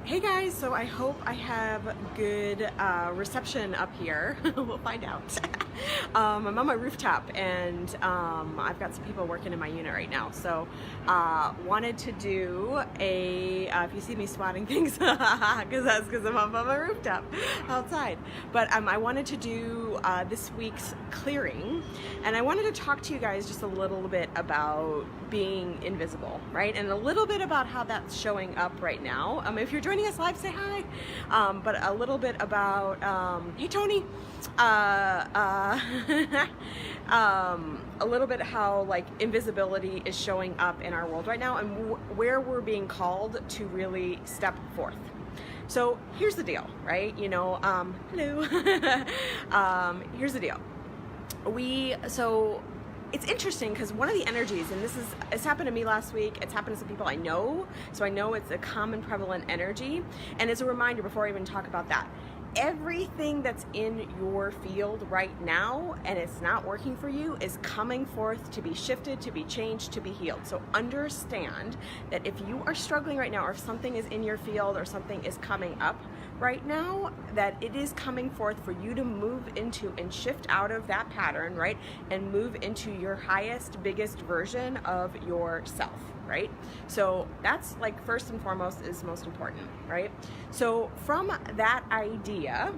Hey guys, so I hope I have good reception up here. We'll find out. I'm on my rooftop and I've got some people working in my unit right now. So wanted to do if you see me spotting things, because I'm up on my rooftop outside. But I wanted to do this week's clearing, and I wanted to talk to you guys just a little bit about being invisible, right? And a little bit about how that's showing up right now. If you're joining us live, say hi. But a little bit about, hey Tony, a little bit how like invisibility is showing up in our world right now, and where we're being called to really step forth. So here's the deal, right? Hello. Here's the deal. It's interesting because one of the energies, and it's happened to me last week, it's happened to some people I know, so I know it's a common prevalent energy. And as a reminder, before I even talk about that, everything that's in your field right now and it's not working for you is coming forth to be shifted, to be changed, to be healed. So understand that if you are struggling right now, or if something is in your field or something is coming up right now, that it is coming forth for you to move into and shift out of that pattern, right? And move into your highest, biggest version of yourself, right? So that's like first and foremost is most important, right? So from that idea,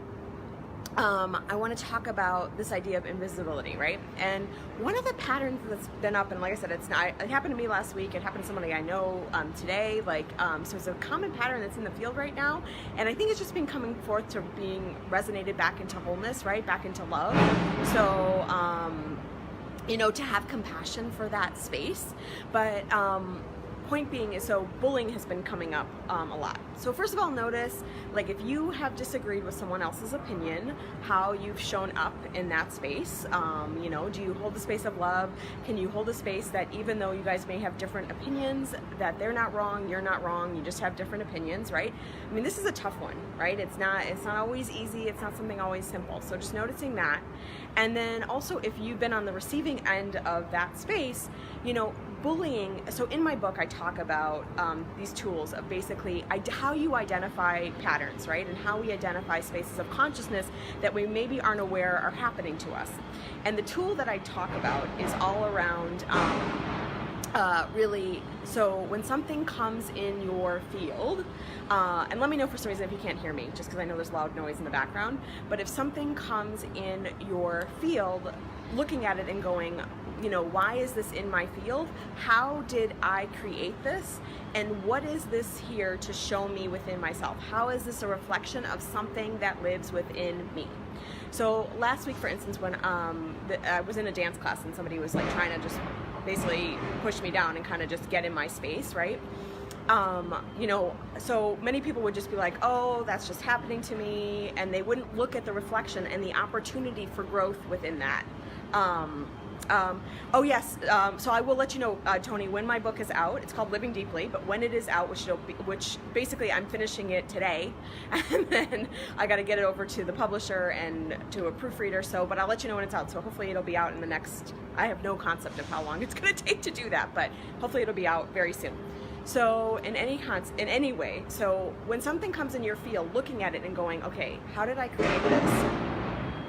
I want to talk about this idea of invisibility, right? And one of the patterns that's been up, and like I said, it happened to me last week, it happened to somebody I know today, so it's a common pattern that's in the field right now, and I think it's just been coming forth to being resonated back into wholeness, right? Back into love. So, to have compassion for that space. But point being is, so bullying has been coming up a lot. So first of all, notice, like, if you have disagreed with someone else's opinion, how you've shown up in that space. Do you hold the space of love? Can you hold a space that even though you guys may have different opinions, that they're not wrong, you're not wrong, you just have different opinions, right? I mean, this is a tough one, right? It's not always easy, it's not something always simple. So just noticing that. And then also, if you've been on the receiving end of that space, bullying. So in my book, I talk about these tools of basically how you identify patterns, right? And how we identify spaces of consciousness that we maybe aren't aware are happening to us. And the tool that I talk about is all around really, so when something comes in your field, and let me know for some reason if you can't hear me, just because I know there's loud noise in the background, but if something comes in your field, looking at it and going, why is this in my field? How did I create this? And what is this here to show me within myself? How is this a reflection of something that lives within me? So last week, for instance, when I was in a dance class and somebody was like trying to just basically push me down and kind of just get in my space, right? So many people would just be like, oh, that's just happening to me. And they wouldn't look at the reflection and the opportunity for growth within that. So I will let you know, Tony, when my book is out. It's called Living Deeply, but when it is out, which basically I'm finishing it today, and then I got to get it over to the publisher and to a proofreader. but I'll let you know when it's out. So hopefully it'll be out in the next, I have no concept of how long it's going to take to do that, but hopefully it'll be out very soon. So in any way, so when something comes in your field, looking at it and going, okay, how did I create this?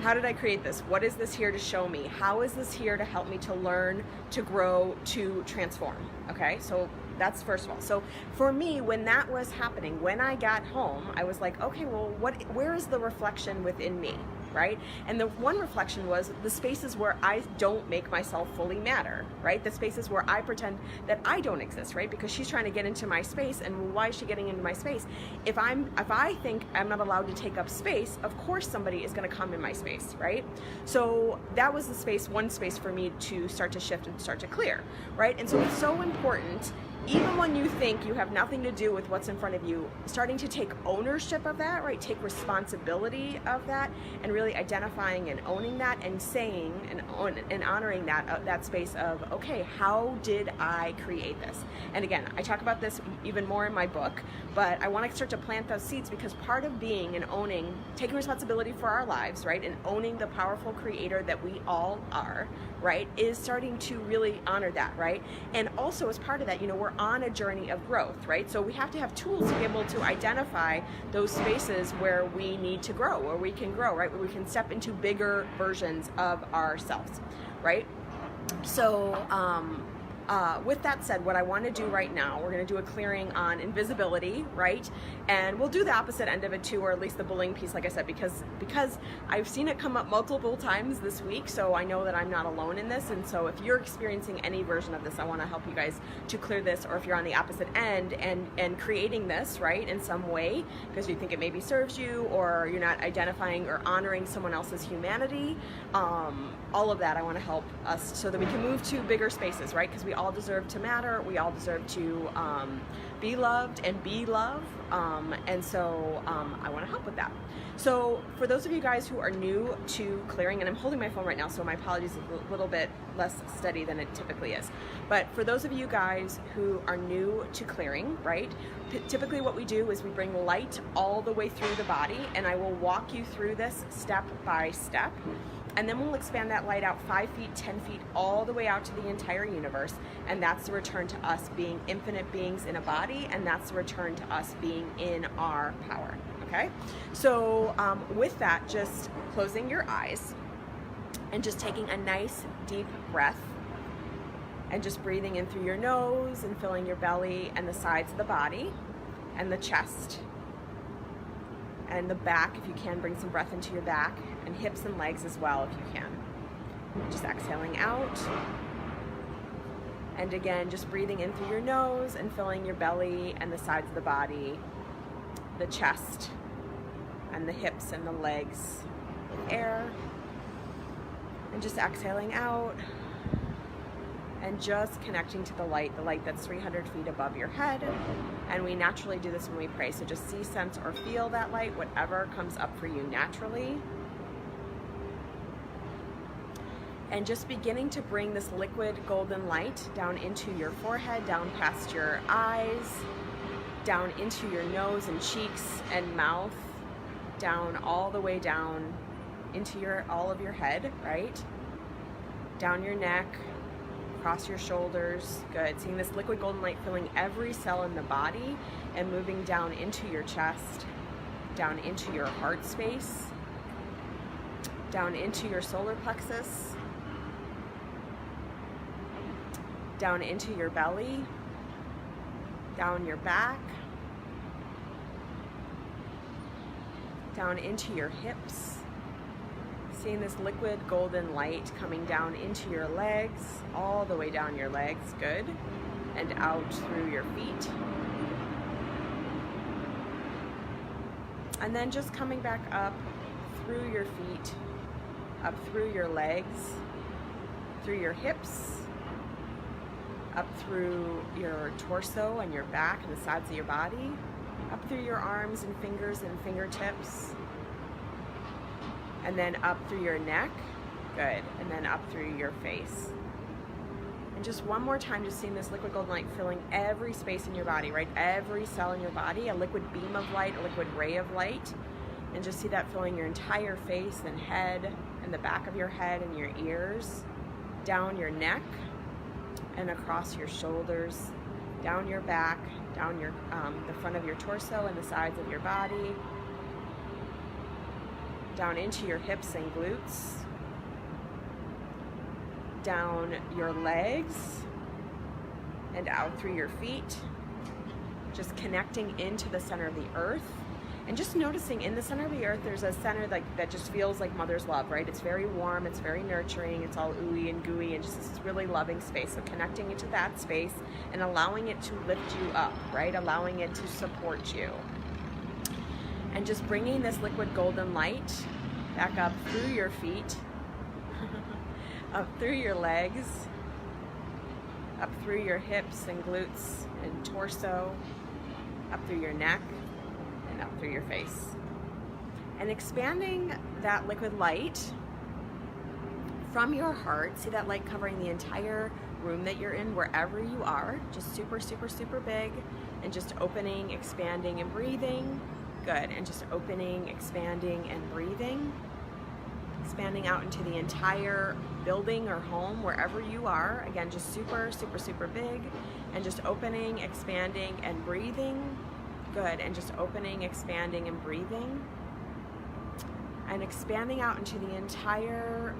How did I create this? What is this here to show me? How is this here to help me to learn, to grow, to transform? Okay, so that's first of all. So for me, when that was happening, when I got home, I was like, okay, well, where is the reflection within me, right? And the one reflection was the spaces where I don't make myself fully matter, right? The spaces where I pretend that I don't exist, right? Because she's trying to get into my space, and why is she getting into my space? If I think I'm not allowed to take up space, of course somebody is going to come in my space, right? So that was one space for me to start to shift and start to clear, right? And so it's so important, even when you think you have nothing to do with what's in front of you, starting to take ownership of that, right? Take responsibility of that, and really identifying and owning that, and saying and honoring that space of, okay, how did I create this? And again, I talk about this even more in my book, but I want to start to plant those seeds, because part of being and owning, taking responsibility for our lives, right? And owning the powerful creator that we all are, right? Is starting to really honor that, right? And also as part of that, we're on a journey of growth, right? So we have to have tools to be able to identify those spaces where we need to grow, where we can grow, right? Where we can step into bigger versions of ourselves, right? So with that said, what I want to do right now, we're going to do a clearing on invisibility, right? And we'll do the opposite end of it too, or at least the bullying piece, like I said, because I've seen it come up multiple times this week, so I know that I'm not alone in this. And so if you're experiencing any version of this, I want to help you guys to clear this, or if you're on the opposite end and creating this, right, in some way, because you think it maybe serves you, or you're not identifying or honoring someone else's humanity, all of that, I want to help us so that we can move to bigger spaces, right? Because we all deserve to matter. We all deserve to be loved and be love. And so I want to help with that. So for those of you guys who are new to clearing, and I'm holding my phone right now, so my apologies, a little bit less steady than it typically is. But for those of you guys who are new to clearing, right? Typically what we do is we bring light all the way through the body, and I will walk you through this step by step. And then we'll expand that light out 5 feet, 10 feet, all the way out to the entire universe. And that's the return to us being infinite beings in a body. And that's the return to us being in our power. Okay? So with that, just closing your eyes and just taking a nice deep breath and just breathing in through your nose and filling your belly and the sides of the body and the chest and the back. If you can, bring some breath into your back, and hips and legs as well if you can. Just exhaling out. And again, just breathing in through your nose and filling your belly and the sides of the body, the chest and the hips and the legs with air. And just exhaling out. And just connecting to the light that's 300 feet above your head. And we naturally do this when we pray. So just see, sense, or feel that light, whatever comes up for you naturally. And just beginning to bring this liquid golden light down into your forehead, down past your eyes, down into your nose and cheeks and mouth, down all the way down into all of your head, right? Down your neck, across your shoulders. Good. Seeing this liquid golden light filling every cell in the body and moving down into your chest, down into your heart space, down into your solar plexus, down into your belly, down your back, down into your hips. Seeing this liquid golden light coming down into your legs, all the way down your legs, good, and out through your feet. And then just coming back up through your feet, up through your legs, through your hips, up through your torso and your back and the sides of your body, up through your arms and fingers and fingertips, and then up through your neck, good, and then up through your face. And just one more time, just seeing this liquid golden light filling every space in your body, right? Every cell in your body, a liquid beam of light, a liquid ray of light. And just see that filling your entire face and head and the back of your head and your ears, down your neck and across your shoulders, down your back, down your the front of your torso and the sides of your body, down into your hips and glutes, down your legs and out through your feet, just connecting into the center of the earth. And just noticing in the center of the earth, there's a center that just feels like mother's love, right? It's very warm, it's very nurturing, it's all ooey and gooey, and just this really loving space. So connecting into that space and allowing it to lift you up, right? Allowing it to support you. And just bringing this liquid golden light back up through your feet, up through your legs, up through your hips and glutes and torso, up through your neck, and up through your face. And expanding that liquid light from your heart. See that light covering the entire room that you're in, wherever you are, just super, super, super big, and just opening, expanding, and breathing. Good. And just opening, expanding, and breathing. Expanding out into the entire building or home, wherever you are. Again, just super, super, super big, and just opening, expanding, and breathing. Good, and just opening, expanding, and breathing. And expanding out into the entire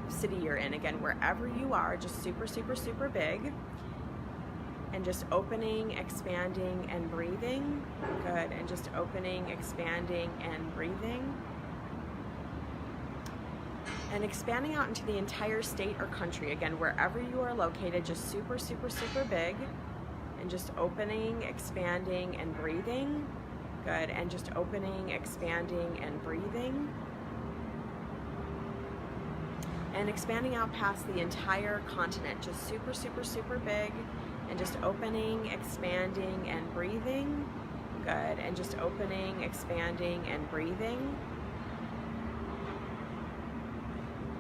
city you're in. Again, wherever you are, just super, super, super big. And just opening, expanding, and breathing. Good, and just opening, expanding, and breathing. And expanding out into the entire state or country. Again, wherever you are located, just super, super, super big. And just opening, expanding, and breathing. Good, and just opening, expanding, and breathing. And expanding out past the entire continent, just super, super, super big. And just opening, expanding, and breathing. Good, and just opening, expanding, and breathing.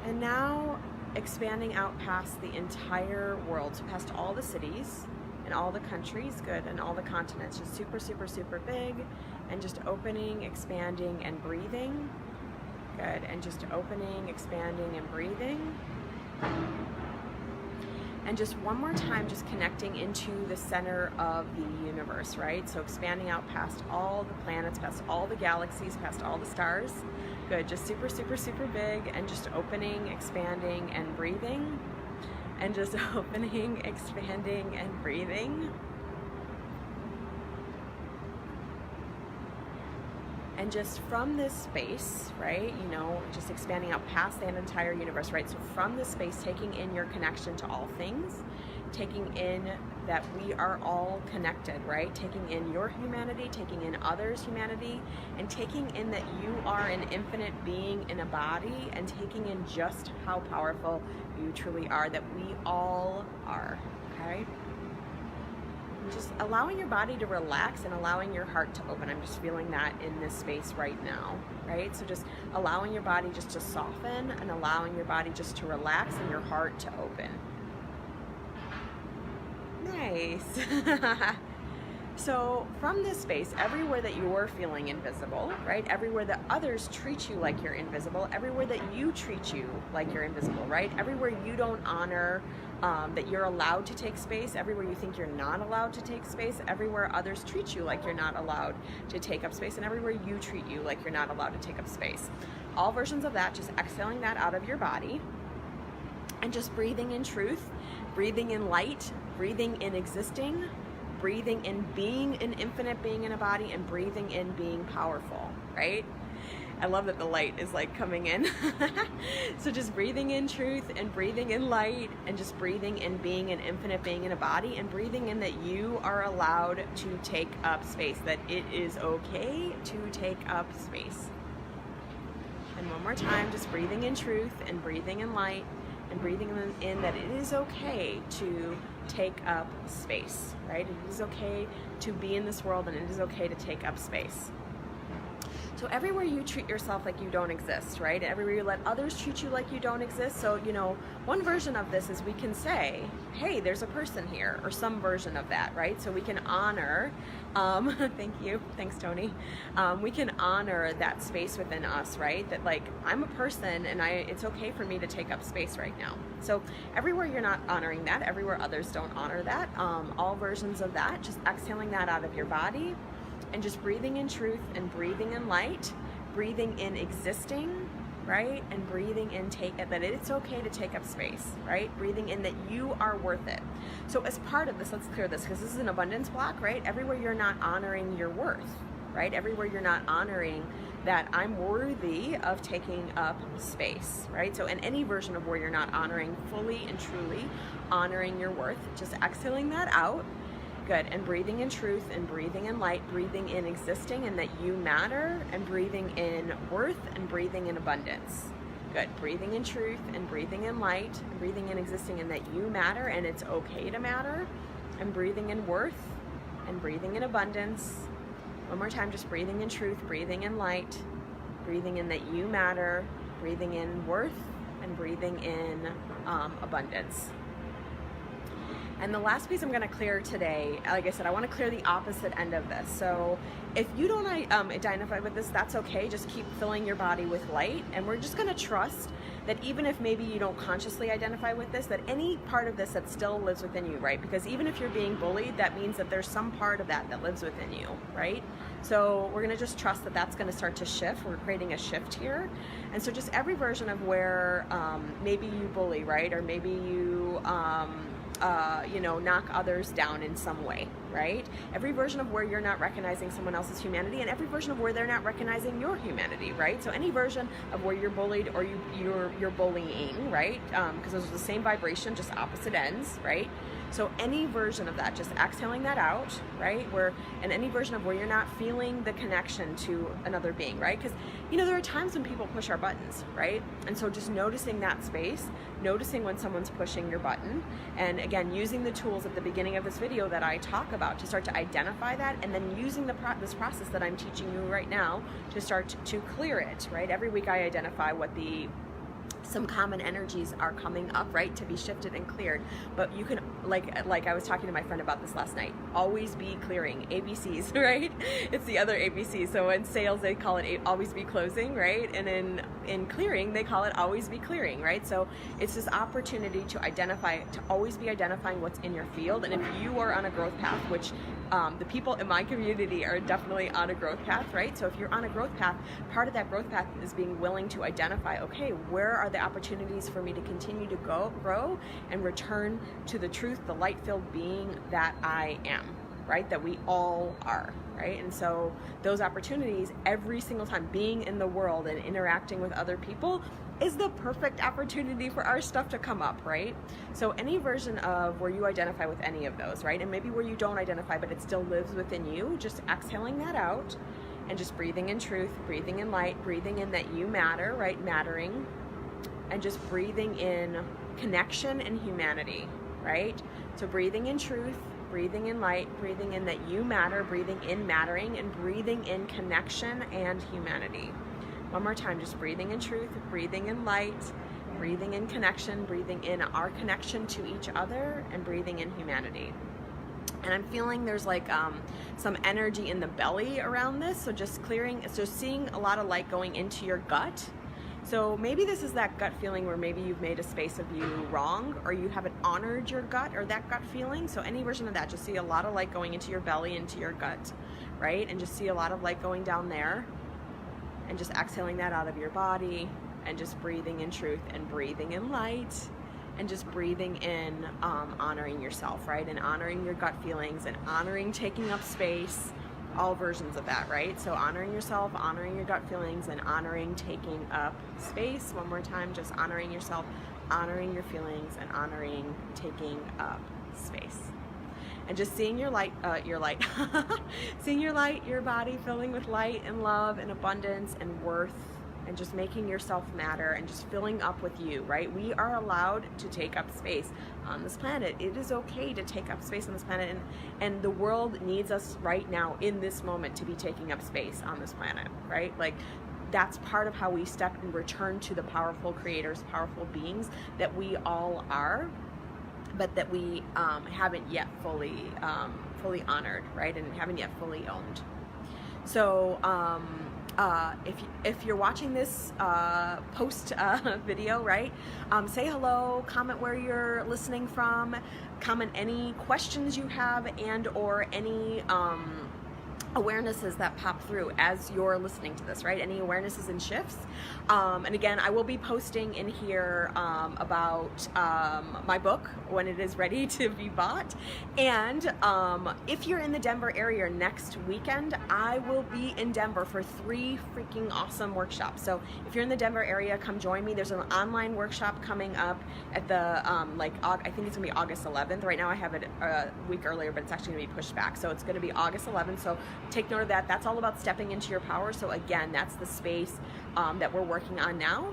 And now expanding out past the entire world, so past all the cities and all the countries, good, and all the continents, just super, super, super big, and just opening, expanding, and breathing. Good, and just opening, expanding, and breathing. And just one more time, just connecting into the center of the universe, right? So expanding out past all the planets, past all the galaxies, past all the stars. Good, just super, super, super big, and just opening, expanding, and breathing. And just opening, expanding, and breathing. And just from this space, right, you know, just expanding out past that entire universe, right? So from this space, taking in your connection to all things, taking in that we are all connected, right? Taking in your humanity, taking in others' humanity, and taking in that you are an infinite being in a body, and taking in just how powerful you truly are, that we all are, okay? Just allowing your body to relax and allowing your heart to open. I'm just feeling that in this space right now, right? So just allowing your body just to soften and allowing your body just to relax and your heart to open. Nice. So from this space, everywhere that you're feeling invisible, right? Everywhere that others treat you like you're invisible, everywhere that you treat you like you're invisible, right? Everywhere you don't honor that you're allowed to take space, everywhere you think you're not allowed to take space, everywhere others treat you like you're not allowed to take up space, and everywhere you treat you like you're not allowed to take up space. All versions of that, just exhaling that out of your body and just breathing in truth, breathing in light, breathing in existing, breathing in being an infinite being in a body, and breathing in being powerful, right? I love that the light is like coming in. So just breathing in truth and breathing in light and just breathing in being an infinite being in a body, and breathing in that you are allowed to take up space, that it is okay to take up space. And one more time, just breathing in truth and breathing in light and breathing in that it is okay to take up space, right? It is okay to be in this world, and it is okay to take up space. So everywhere you treat yourself like you don't exist, right? Everywhere you let others treat you like you don't exist. So, you know, one version of this is we can say, hey, there's a person here, or some version of that, right? So we can honor, thank you, thanks Tony. We can honor that space within us, right? That like, I'm a person and it's okay for me to take up space right now. So everywhere you're not honoring that, everywhere others don't honor that, all versions of that, just exhaling that out of your body. And just breathing in truth and breathing in light, breathing in existing, right? And breathing in that it's okay to take up space, right? Breathing in that you are worth it. So as part of this, let's clear this, because this is an abundance block, right? Everywhere you're not honoring your worth, right? Everywhere you're not honoring that I'm worthy of taking up space, right? So in any version of where you're not honoring fully and truly honoring your worth, just exhaling that out. Good, and breathing in truth and breathing in light, breathing in existing and that you matter, and breathing in worth and breathing in abundance. Good, breathing in truth and breathing in light, and breathing in existing and that you matter and it's okay to matter, and breathing in worth and breathing in abundance. One more time, just breathing in truth, breathing in light, breathing in that you matter, breathing in worth, and breathing in abundance. And the last piece I'm going to clear today, like I said, I want to clear the opposite end of this. So if you don't identify with this, that's okay. Just keep filling your body with light. And we're just going to trust that even if maybe you don't consciously identify with this, that any part of this that still lives within you, right? Because even if you're being bullied, that means that there's some part of that lives within you, right? So we're gonna just trust that that's gonna start to shift. We're creating a shift here. And so just every version of where maybe you bully, right? Or maybe you, knock others down in some way, right? Every version of where you're not recognizing someone else's humanity, and every version of where they're not recognizing your humanity, right? So any version of where you're bullied or you're bullying, right? Because those are the same vibration, just opposite ends, right? So any version of that, just exhaling that out, right? And any version of where you're not feeling the connection to another being, right? Because, there are times when people push our buttons, right? And so just noticing that space, noticing when someone's pushing your button, and again, using the tools at the beginning of this video that I talk about to start to identify that, and then using this process that I'm teaching you right now to start to clear it, right? Every week I identify what some common energies are coming up, right, to be shifted and cleared. But you can, like I was talking to my friend about this last night, always be clearing, ABCs, right? It's the other ABC. So in sales, they call it always be closing, right? And in clearing, they call it always be clearing, right? So it's this opportunity to always be identifying what's in your field. And if you are on a growth path, which the people in my community are definitely on a growth path, right? So if you're on a growth path, part of that growth path is being willing to identify, okay, where are the opportunities for me to continue to grow and return to the truth, the light-filled being that I am, right? That we all are, right? And so those opportunities, every single time being in the world and interacting with other people, is the perfect opportunity for our stuff to come up, right? So any version of where you identify with any of those, right? And maybe where you don't identify, but it still lives within you, just exhaling that out and just breathing in truth, breathing in light, breathing in that you matter, right? Mattering, and just breathing in connection and humanity, right? So breathing in truth, breathing in light, breathing in that you matter, breathing in mattering, and breathing in connection and humanity. One more time, just breathing in truth, breathing in light, breathing in connection, breathing in our connection to each other, and breathing in humanity. And I'm feeling there's some energy in the belly around this, so just seeing a lot of light going into your gut. So maybe this is that gut feeling where maybe you've made a space of you wrong, or you haven't honored your gut or that gut feeling. So any version of that, just see a lot of light going into your belly, into your gut, right? And just see a lot of light going down there, and just exhaling that out of your body, and just breathing in truth and breathing in light, and just breathing in honoring yourself, right? And honoring your gut feelings and honoring taking up space. All versions of that, right? So honoring yourself, honoring your gut feelings, and honoring taking up space. One more time, just honoring yourself, honoring your feelings, and honoring taking up space. And just seeing your light, seeing your light, your body filling with light and love and abundance and worth, and just making yourself matter and just filling up with you, right? We are allowed to take up space on this planet. It is okay to take up space on this planet, and the world needs us right now in this moment to be taking up space on this planet, right? That's part of how we step and return to the powerful creators, powerful beings that we all are, but that we haven't yet fully honored, right? And haven't yet fully owned. So if you're watching this post video, right, say hello, comment where you're listening from, comment any questions you have and or any awarenesses that pop through as you're listening to this, right? Any awarenesses and shifts. And again, I will be posting in here about my book when it is ready to be bought. And if you're in the Denver area next weekend, I will be in Denver for 3 freaking awesome workshops. So if you're in the Denver area, come join me. There's an online workshop coming up at the, I think it's gonna be August 11th. Right now I have it a week earlier, but it's actually gonna be pushed back. So it's gonna be August 11th. So take note of that. That's all about stepping into your power. So again, that's the space that we're working on now.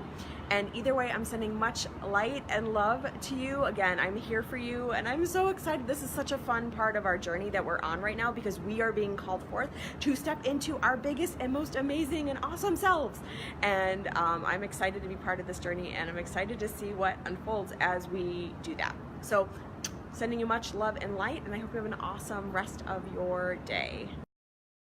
And either way, I'm sending much light and love to you. Again, I'm here for you, and I'm so excited. This is such a fun part of our journey that we're on right now, because we are being called forth to step into our biggest and most amazing and awesome selves. And I'm excited to be part of this journey, and I'm excited to see what unfolds as we do that. So sending you much love and light, and I hope you have an awesome rest of your day.